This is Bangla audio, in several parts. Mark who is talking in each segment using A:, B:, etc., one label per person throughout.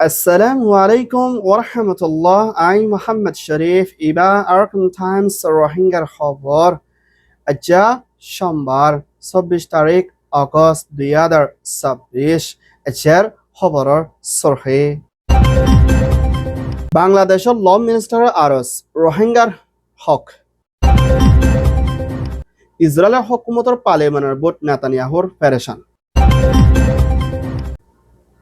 A: আসসালামু আলাইকুম ওরহামতুল্লাহ। I Mohammad Sharif Iba Arkan Times রোহিঙ্গার খবর আজ্জা সোমবার ২৪ আগস্ট ২০২৬ এছাৰ খবৰৰ চৰহে বাংলাদেশৰ ল মিনিষ্টাৰৰ আৰজ রোহিঙ্গার হক ইজৰাইলৰ হকুমতৰ পাৰ্লিয়ামেণ্টৰ ভোট নেতানিয়াহুৰ পেৰেচান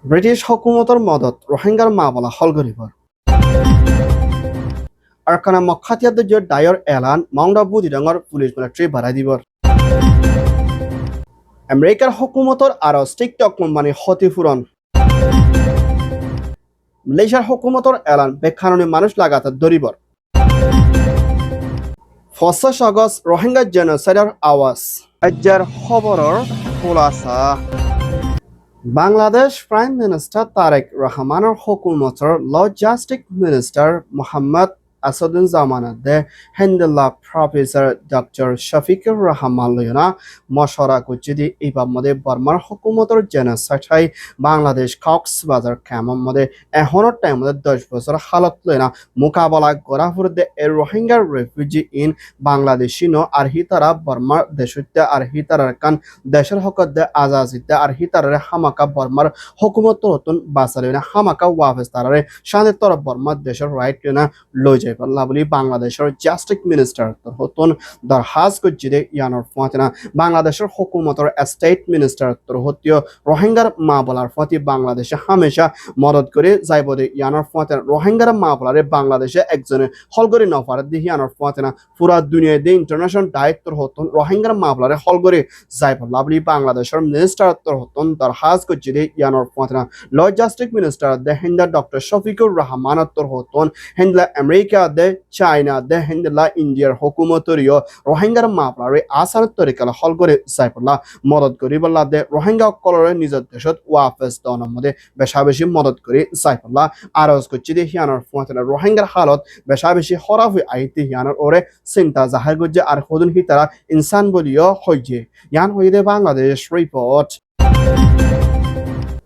A: ব্রিটিশ হকুমতৰ মদত রোহিঙ্গার মা বলা হলগরিবর আরকানা মক্কাতিয়াত ডায়র এলান মাউন্ট আবু দিডাঙৰ পুলিশ মিলিটারি বাড়াই দিবর আমেরিকার হকুমতৰ আরজ টিকটক কোম্পানির ক্ষতিপূরণ মালয়েশিয়ার হকুমতৰ এলান বেকানুনি মানুষ লাগাতার ধরিবর ২৫ আগস্ট রোহিঙ্গা জেনোসাইডৰ আওয়াজ আজ্জার খবৰৰ খোলাসা বাংলাদেশ প্রাইম মিনিস্টার তারেক রহমানের হুকুমতের লজিস্টিক মিনিস্টার মোহাম্মদ আসাদুজ্জামানের দে হেন্ডেলা প্রফেসর ডক্টর শফিকুর রহমান লয়না মশরা কুচিদি ইবাম মধ্যে বর্মার হুকুমতের জেনোসাইড বাংলাদেশ কক্সবাজার ক্যাম্পের মধ্যে এখনের টাইম মধ্যে 10 বছর হালত লয়না মোকাবেলা করা ফুরদে এর রোহিঙ্গার রেফিউজি ইন বাংলাদেশি নো আর হিতারা বর্মার দেশতে আর হিতারার কান দেশের হকত আজাজিতে আর হিতারে হামাকা বর্মার হুকুমত নতুন বাসালে হামাকা ওয়াফেস তারারে শান্তির তরফ বর্মার দেশের রাইট না লই যায় পাল্লা বলি বাংলাদেশের জাস্টিস মিনিস্টার হতন দরহাজ করছে ইয়ানোর ফাতেনা বাংলাদেশের হুকুমতের স্টেট মিনিস্টার হতীয় রোহিঙ্গার মা বলার ফাতি বাংলাদেশে হামেশা মদত করে যাইব দে ইয়ানোর ফাতেনা রোহিঙ্গার মা বলারে বাংলাদেশে একজনে হলগরি নফার দিয়ে ইয়ানোর ফাতেনা পুরা দুনিয়ায় দিয়ে ইন্টারন্যাশনাল দায়িত্ব হতন রোহিঙ্গার মা বলারে হলগরি যাই পাল্লা বলি বাংলাদেশের মিনিস্টার হতন দরহাজ করছে ইয়ানোর ফাতেনা লজিস্টিক মিনিস্টার দে হিন্দা ডক্টর শফিকুর রহমান হতন হিন্দলা আমেরিকা দে চাইনা দে হিন্দলা ইন্ডিয়ার হুকুমতরিও রোহিঙ্গার মাপলারে আসার তরিকালা হল করে যাইপলা মদত করি বল্লা দে রোহিঙ্গা কলরে নিজের দেশত ওয়াফেস দনের মধ্যে বেশা বেশি মদত করি যাইপলা আরজ করছি দে হিয়ানোর ফুয়াতেনা রোহিঙ্গার হালত বেশা বেশি খরাব হয়ে আইতে হিয়ানোর ওরে চিন্তা জাহির করছে আর হদুন হিতারা ইনসান বলিও হইছে ইয়ান হইদে বাংলাদেশ রিপোর্ট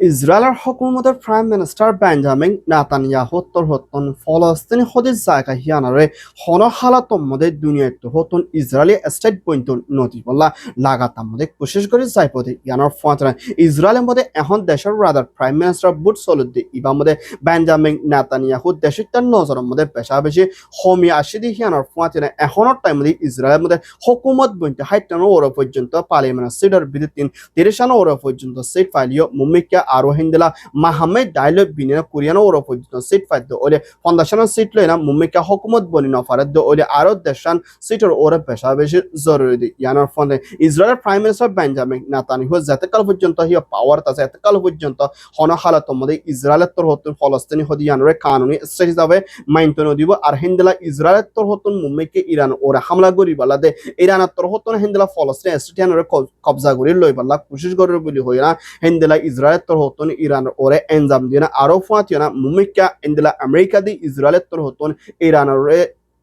A: ইসরায়েলের হুকুমতের প্রাইম মিনিস্টার বেঞ্জামিন নেতানিয়াহু হতন ফলস্তিনি হদিস জায়গা হিয়ানারে হন হালাতর মধ্যে দুনিয়াতে হতন ইসরায়েলি স্টেট বইন্তন নদী বল্লা লাগাতার মধ্যে কোশিশ করে যাই পথে ইয়ানোর ফাঁতরা ইসরায়েলের মধ্যে এখন দেশের রাদার প্রাইম মিনিস্টার বুট সলুদ্দি ইবার মধ্যে বেঞ্জামিন নেতানিয়াহু দেশের তার নজরের মধ্যে বেশা বেশি হমি আসি দি হিয়ানোর ফাঁতরা এখনের টাইম মধ্যে ইসরায়েলের মধ্যে হুকুমত বইতে হাইটানো ওরা পর্যন্ত পার্লিয়ামেন্ট সিটের বিদ্যুৎ 30 ওরা পর্যন্ত সিট ফাইলিও মুম্মিকা আরো হিন্দলা মাহমেদ ডায়লগ বিনিয়া কোরিয়ানো ওর পর্যন্ত সিট ফাইদ ওলে ফাউন্ডেশন সিট লইনা মুম্মিকা হুকুমত বনি নফারদ ওলে আরো দেশান সিটের ওরে পেশা বেশি জরুরি দি ইয়ানোর ফলে ইসরায়েলের প্রাইম মিনিস্টার বেঞ্জামিন নেতানিয়াহু যতকাল পর্যন্ত হিয়া পাওয়ার তাছে এতকাল পর্যন্ত হন হালাত মধ্যে ইসরায়েলের তোর হতুন ফলস্তিনি হদি ইয়ানোরে কানুনি স্টেট হিসাবে মাইনতন দিব আর হিন্দলা ইসরায়েলের তোর হতুন মুম্মিকে ইরান ওরে হামলা করি বলা দে ইরানের তোর হতুন হিন্দলা ফলস্তিনি স্টেট ইয়ানোরে কবজা করি লই বলা কোশিশ করে বলি হই না হিন্দলা ইসরায়েলের তোর হতন ইরান ওরে এনজাম দিয়ে না আরো ফাঁতিও না মুমিকা ইন্দলা আমেরিকা দি ইসরায়েলের তোর হতন ইরানের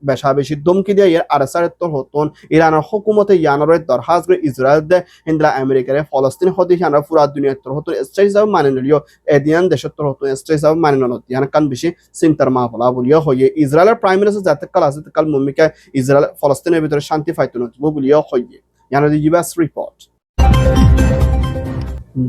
A: বেশা বেশি দমকি দিয়ে ইয়ার আরসারের তোর হতন ইরানের হুকুমতে ইয়ানরে দরহাজ করে ইসরায়েল দে ইন্দলা আমেরিকারে ফলস্তিন হদি ইয়ানরা পুরা দুনিয়ার তোর হতন স্টেট হিসাবে মানে নিলিও এদিয়ান দেশের তোর হতন স্টেট হিসাবে মানে নন ইয়ান কান বেশি চিন্তার মা বলা বলিও হইয়ে ইসরায়েলের প্রাইম মিনিস্টার যাতে কাল আছে কাল মুমিকা ইসরায়েল ফলস্তিনের ভিতরে শান্তি পাইতো না বলিও হইয়ে ইয়ানর ইউএস রিপোর্ট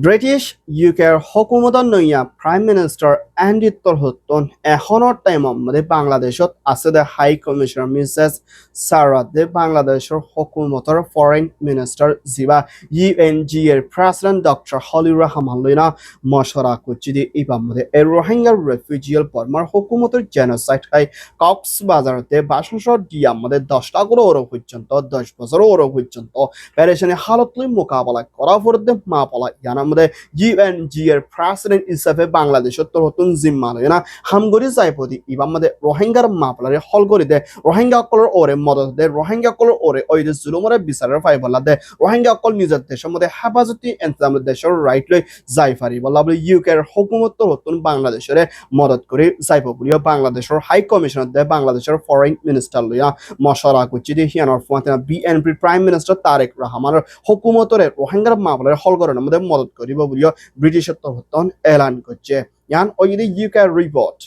A: ব্রিটিশ ইউকের হুকুমত নইয়া প্রাইম মিনিস্টার অ্যান্ডি তরহতন এখনৰ টাইমত মধ্যে বাংলাদেশত আছে দে হাই কমিশনার মিসেস সারা দে বাংলাদেশের হুকুমতৰ ফরেন মিনিস্টার জিবা ইউএনজি এর প্রেসিডেন্ট ডক্টর হলিউর রহমান লইনা মশরা করছি দি ইবাম মধ্যে এর রোহিঙ্গার রেফিউজিয়াল বর্মার হুকুমতের জেনোসাইড হাই কক্সবাজারতে বাসনসর দিয়া মধ্যে 10টা করে ওর পর্যন্ত 10 বছর ওর পর্যন্ত পেরেশানি হালত লই মোকাবেলা করা ফরদে মা পলা আমাদের ইউএনজি এর প্রেসিডেন্ট হিসাবে বাংলাদেশের তোর হতুন জিম্মা লয় না হামগরি যাইপদি ইবার মধ্যে রোহিঙ্গার মাপলারে হল করে দে রোহিঙ্গা কলর ওরে মদত দে রোহিঙ্গা কলর ওরে ওই যে জুলুমরে বিচারের ফাই বলা দে রোহিঙ্গা কল নিজের দেশের মধ্যে হেফাজতি ইন্তজাম দেশের রাইট লই যাই পারি বলা বলে ইউকের হুকুমত তোর হতুন বাংলাদেশের মদত করে যাইব বলিও বাংলাদেশের হাই কমিশনার দে বাংলাদেশের ফরেন মিনিস্টার লইয়া মশরা করছি দে হিয়ানোর ফাতেনা বিএনপি প্রাইম মিনিস্টার তারেক রহমানের হুকুমতরে রোহিঙ্গার মাপলারে হল করার মধ্যে মদত করিব বলিও ব্রিটিশের তরফতন এলান করছে yan oyidi UK report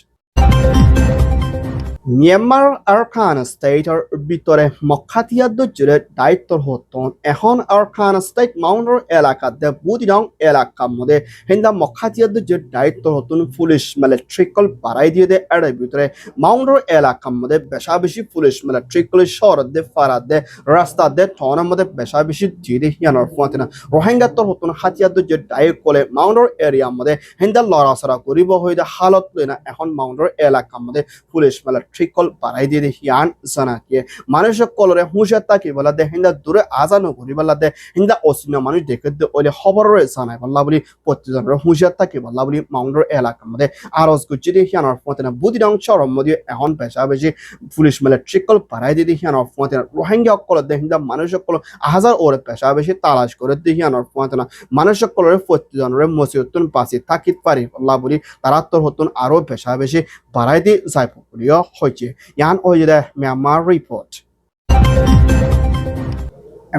A: Myanmar Arakan স্টেটের ভিতরে মক্কাতিয়াদ্দুজুরে দায়িত্বর হতন এখন আরকান স্টেট মাউন্ডর এলাকাতে বুদিরং এলাকার মধ্যে হিন্দা মক্কাতিয়াদ্দুজুর দায়িত্বর হতন পুলিশ মিলিটারিকল বাড়াই দিয়ে দেয় এর ভিতরে মাউন্ডর এলাকার মধ্যে বেশা বেশি পুলিশ মিলিটারিকল শহর দে ফারাদ দে রাস্তা দে টনের মধ্যে বেশা বেশি দিয়ে দেয় ইয়ানোর ফুয়াতে না রোহিঙ্গাতর হতন হাতিয়াদ্দুজুর দায়িত্ব করে মাউন্ডর এরিয়ার মধ্যে হিন্দা লড়াচড়া করিব হইতে হালত লই না এখন মাউন্ডর এলাকার মধ্যে পুলিশ মিলিটারিকল বাড়াই দিয়ে দেয় ইয়ান জানাকিয়ে মানুষ কলরে হুঁশিয়ার তাকি বলা দে হিন্দা দূরে আজানো করি বলা দে হিন্দা অচিন মানুষ দেখে দে ওলে খবর জানাই বললা বলি প্রত্যেকজনের হুঁশিয়ার তাকি বললা বলি মাউন্ডর এলাকার মধ্যে আরজ গুজি দিয়ে হিয়ানোর ফতে না বুদিরং শহরের মধ্যে এখন বেশা বেশি পুলিশ মিলিটারিকল বাড়াই দিয়ে হিয়ানোর ফতে না রোহিঙ্গা কল দে হিন্দা মানুষ কল হাজার ওরে বেশা বেশি তালাশ করে দিয়ে হিয়ানোর ফতে না মানুষ কলরে প্রত্যেকজনের মসিউতুন পাশে থাকিত পারি বললা বলি তারা তোর হতুন আরো বেশা বেশি বাড়াই দিয়ে যাই বলিও হয়েছে ইয়ান ওই যে মিয়ানমার রিপোর্ট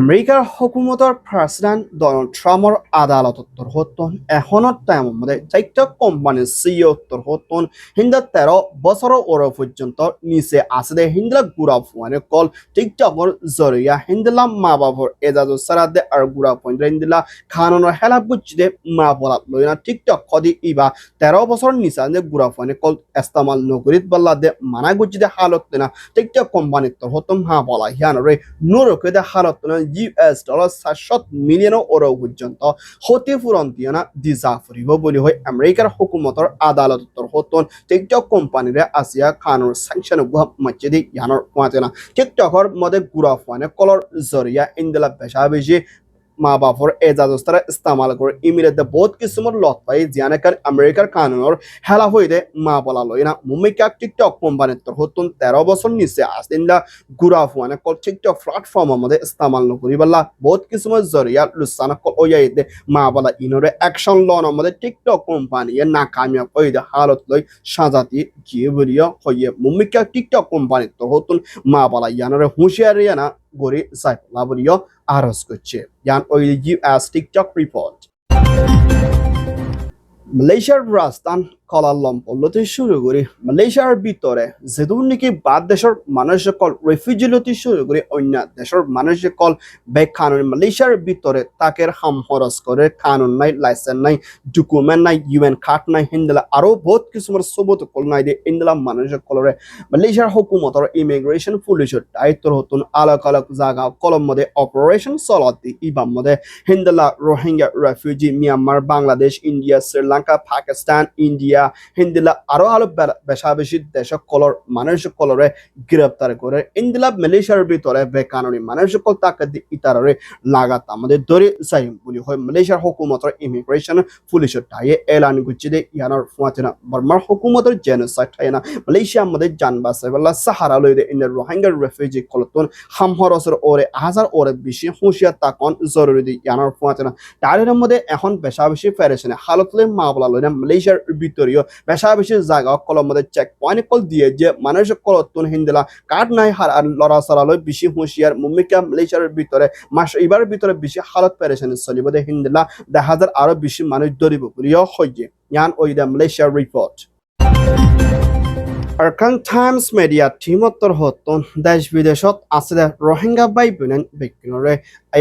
A: আমেরিকার হুকুমতৰ প্ৰেচিডেণ্ট ডনাল্ড ট্ৰাম্পৰ আদালতত হতন এখনত টাইমৰ মধ্যে চাৰিটা কোম্পানীৰ CEO হতন হিন্দা 13 বছৰৰ ওর পর্যন্ত নিচে আছে দে হিন্দা গুড়া ফুয়ানে কল টিকটকৰ জরিয়া হিন্দলা মা বাবর এজাজু সারাদে আর গুড়া পয়েন্ট হিন্দলা খাননৰ হেলা বুঝিদে মা বলাত লইনা টিকটক খদি ইবা 13 বছর নিচে দে গুড়া ফুয়ানে কল ইস্তেমাল নগরিত বল্লা দে মানা গুজিদে হালত না টিকটক কোম্পানিত হতম হা বলা হিয়ানরে নুরকে দে হালত US ডলার 700 মিলিয়ন ওর পর্যন্ত ক্ষতিপূরণ দিয়ে না দিজা ফুরিব বলি হয় আমেরিকার হুকুমতর আদালতর হতন টিকটক কোম্পানিরে আসিয়া খানোর স্যাংশন মসজিদে ইয়ানোর পৌঁছে না টিকটকর মধ্যে গুড়া ফানে কলর জরিয়া ইন্দিলা বেশা বেশি মা বাপর এজাজস্তারা ইস্তেমাল করে ইমিরেতে বহুত কিসমর লত পাই জিয়ানেকার আমেরিকার কানুনের হেলা হইতে মা বলা লই না মুম্বাইকা টিকটক কোম্পানির তোর হতুন 13 বছর নিচে আসিন্দা গুড়া ফুয়ানে কল টিকটক প্ল্যাটফর্মের মধ্যে ইস্তেমাল নকরি বলা বহুত কিসমর জরিয়া লুসানা কল ওয়াইতে মা বলা ইনরে অ্যাকশন লনের মধ্যে টিকটক কোম্পানি নাকামিয়াব হইতে হালত লই সাজাতি গিয়ে বলিয়া হইয়ে মুম্বাইকা টিকটক কোম্পানির তোর হতুন মা বলা ইয়ানরে হুঁশিয়ারিয়া না গরি সাইফুল্লাহ বলিয়া আরজ করছে ইয়ান ওই US টিকটক রিপোর্ট মালয়েশিয়ার রাজধানী কুয়ালালামপুর লতে শুরু করে মালয়েশিয়ার ভিতরে যেদুন নাকি বাদ দেশের মানুষ সকল রেফিউজি লতে শুরু করে অন্য দেশের মানুষ সকল বেকানুন মালয়েশিয়ার ভিতরে তাকের হাম খরচ করে কানুন নাই লাইসেন্স নাই ডকুমেন্ট নাই UN কার্ড নাই হিন্দলা আরো বহুত কিছুমান সবুত কল নাই দিয়ে ইন্দলা মানুষ সকলরে মালয়েশিয়ার হুকুমতর ইমিগ্রেশন পুলিশের দায়িত্ব হতুন আলাক আলাক জায়গা কলম মধ্যে অপারেশন চলতি ইবাম মধ্যে হিন্দলা Rohingya refugee Myanmar Bangladesh India Sri Lanka Pakistan India হিন্দিলা আরো আলো বেশা বেশি দেশ কলর মানুষ কলরে গ্রেপ্তার করে ইন্দিলা মালয়েশিয়ার ভিতরে বেকানুনি মানুষ কল তাকে ইতারে লাগাত আমাদের ধরে যাই বলি হয় মালয়েশিয়ার হুকুমতের ইমিগ্রেশন পুলিশের টাইয়ে এলান গুছি দে ইয়ানোর ফুয়াতিনা বর্মার হুকুমতের জেনোসাইড টাইনা মালয়েশিয়া আমাদের জানবাসে বলা সাহারা লই দে ইন্ডিয়ার রোহিঙ্গা রেফিউজি কলতন হামহরসের ওরে হাজার ওরে বেশি হুঁশিয়ার তাকন জরুরি দি ইয়ানোর ফুয়াতিনা তারের মধ্যে এখন বেশা বেশি ফেরেশনে হালতলে মা বলা লই না মালয়েশিয়ার ভিতরে বেশা বেশি জায়গা কলম মধ্যে চেক পয়েন্ট কল দিয়ে যে মানুষ কলতুন হিন্দিলা কার্ড নাই হার আর লড়াচড়া লই বেশি হুঁশিয়ার মুম্বাইকা মালয়েশিয়ার ভিতরে মাস এবার ভিতরে বেশি হালত পেরেশানি চলিব দে হিন্দিলা 10,000 আরো বেশি মানুষ ধরিব প্রিয় হইয়ে ইয়ান ওই দা মালয়েশিয়ার রিপোর্ট আরকান টাইমস মিডিয়া টিমত্তর হতন দেশ বিদেশত আছে রোহিঙ্গা বাই বোনেন ব্যক্তিরে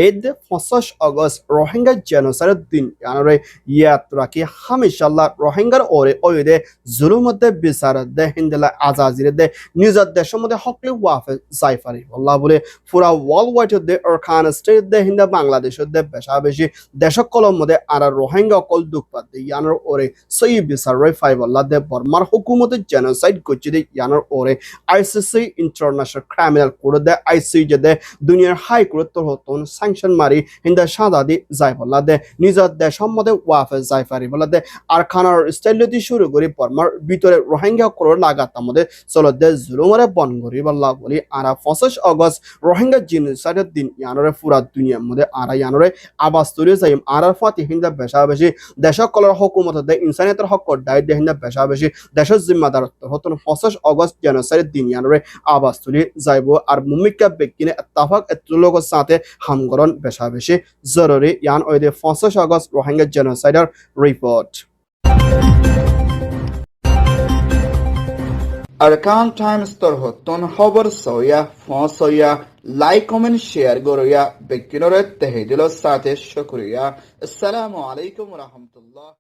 A: ঈদ 25 আগস্ট রোহিঙ্গা জেনোসাইড দিন ইয়ানরে ইয়াত রাখি হামেশাল্লাহ রোহিঙ্গার ওরে ওইদে জুলুমতে বিচার দে হিন্দলা আজাজিরে দে নিজের দেশের মধ্যে হকলে ওয়াফে জাইফারি আল্লাহ বলে পুরা ওয়ার্ল্ড ওয়াইড দে আরকান স্টেট দে হিন্দা বাংলাদেশের দে বেশা বেশি দেশক কলম মধ্যে আর রোহিঙ্গা কল দুঃখপাত দে ইয়ানর ওরে সই বিচার রে ফাইভ আল্লাহ দে বর্মার হুকুমতে জেনোসাইড করছে দে ইয়ানর ওরে ICC ইন্টারন্যাশনাল ক্রিমিনাল কোর্ট দে ICJ দে দুনিয়ার হাই কোর্ট হতন স্যাংশন মারি হিন্দা সাদা দি যাই বলা দে নিজের দেশের মধ্যে ওয়াফে যাই পারি বলা দে আর খানার স্টাইল দিয়ে শুরু করি বর্মার ভিতরে রোহিঙ্গা করে লাগাতার মধ্যে চলো দে জুলুমরে বন করি বল্লা বলি আর 25 আগস্ট রোহিঙ্গা জেনোসাইডের দিন ইয়ানরে পুরা দুনিয়ার মধ্যে আর ইয়ানরে আবাস তৈরি যাই আর ফাতি হিন্দা বেশা বেশি দেশক কলর হুকুমত দে ইনসানিয়তের হক দায় দে হিন্দা বেশা বেশি দেশের জিম্মাদার হতন 25 আগস্ট জেনোসাইডের দিন ইয়ানরে আবাস তৈরি যাইব আর মুমিকা ব্যক্তিনে ইত্তেফাক এতলোকের সাথে হামগরণ বেশা বেশি জরুরি ইয়ান ওই দে 25 আগস্ট রোহিঙ্গা জেনোসাইডের report
B: Arkan Times torhotton haber soya, fon soya, like, comment, share goroya, bekinore tehidilo sate shukriya. Assalamu alaikum wa rahmatullah.